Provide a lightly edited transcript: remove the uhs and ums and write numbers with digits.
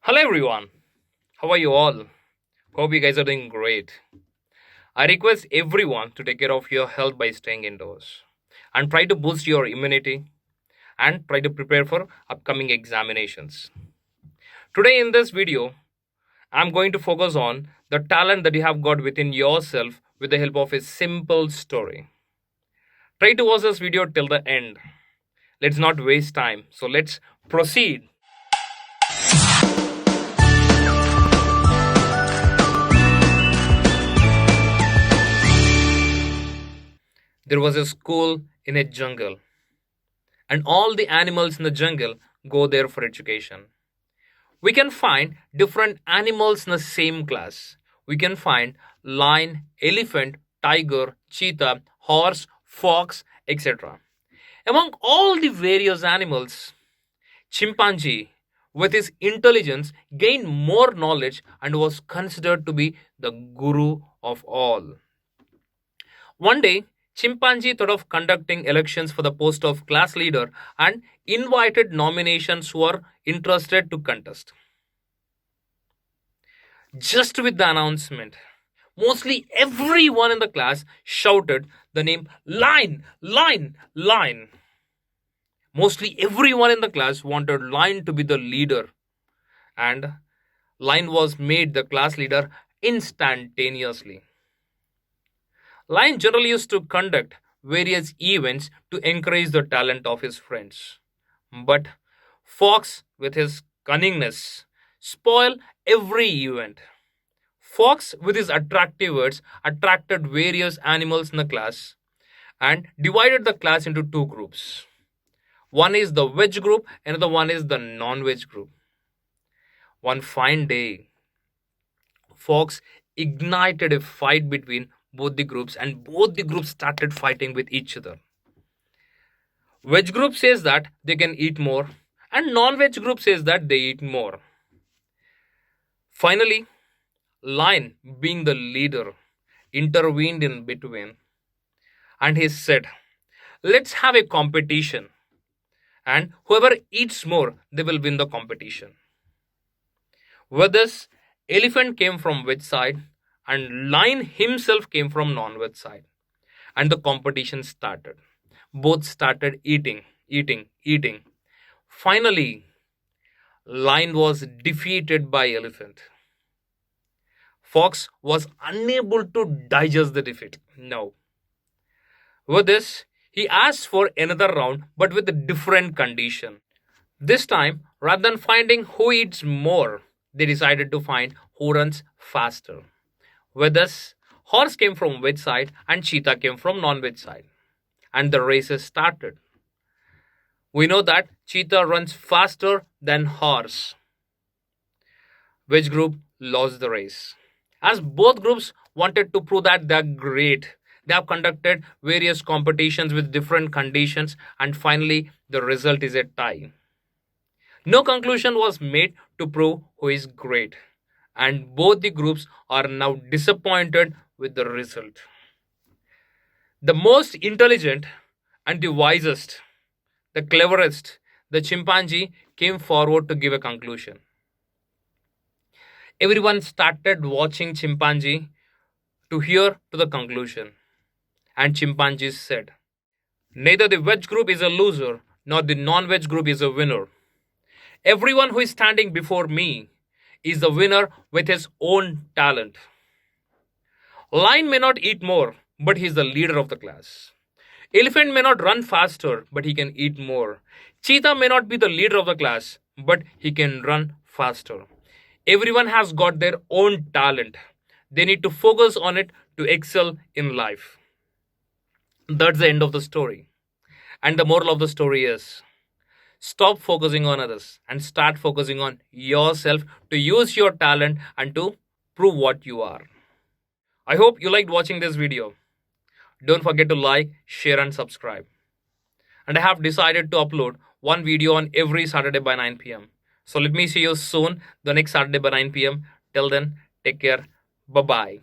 Hello everyone. How are you all? Hope you guys are doing great. I request everyone to take care of your health by staying indoors and try to boost your immunity and try to prepare for upcoming examinations. Today in this video, I'm going to focus on the talent that you have got within yourself with the help of a simple story. Try to watch this video till the end. Let's not waste time. So let's proceed. There was a school in a jungle, and all the animals in the jungle go there for education. We can find different animals in the same class. We can find lion, elephant, tiger, cheetah, horse, fox, etc. Among all the various animals, chimpanzee, with his intelligence, gained more knowledge and was considered to be the guru of all. One day, chimpanzee thought of conducting elections for the post of class leader and invited nominations who were interested to contest. Just with the announcement, mostly everyone in the class shouted the name Lion, Lion, Lion. Mostly everyone in the class wanted Lion to be the leader, and Lion was made the class leader instantaneously. Lion generally used to conduct various events to encourage the talent of his friends. But Fox, with his cunningness, spoiled every event. Fox, with his attractive words, attracted various animals in the class and divided the class into two groups. One is the veg group, another one is the non veg group. One fine day, Fox ignited a fight between both the groups, and both the groups started fighting with each other. Veg group says that they can eat more, and non-veg group says that they eat more. Finally, Lion, being the leader, intervened in between, and he said, let's have a competition, and whoever eats more, they will win the competition. With this, elephant came from veg side and Lion himself came from non-veg side, and the competition started. Both started eating. Finally, Lion was defeated by elephant. Fox was unable to digest the defeat. No. With this, he asked for another round but with a different condition. This time, rather than finding who eats more, they decided to find who runs faster. With this, horse came from veg side and cheetah came from non-veg side. And the races started. We know that cheetah runs faster than horse. Veg group lost the race. As both groups wanted to prove that they're great, they have conducted various competitions with different conditions, and finally the result is a tie. No conclusion was made to prove who is great, and both the groups are now disappointed with the result. The most intelligent and the wisest, the cleverest, the chimpanzee came forward to give a conclusion. Everyone started watching chimpanzee to hear to the conclusion, and chimpanzee said, neither the veg group is a loser nor the non-veg group is a winner. Everyone who is standing before me is the winner with his own talent. Lion may not eat more, but he is the leader of the class. Elephant may not run faster, but he can eat more. Cheetah may not be the leader of the class, but he can run faster. Everyone has got their own talent. They need to focus on it to excel in life. That's the end of the story. And the moral of the story is, stop focusing on others and start focusing on yourself to use your talent and to prove what you are. I hope you liked watching this video. Don't forget to like, share and subscribe. And I have decided to upload one video on every Saturday by 9 pm. So let me see you soon the next Saturday by 9 pm. Till then, take care. Bye-bye.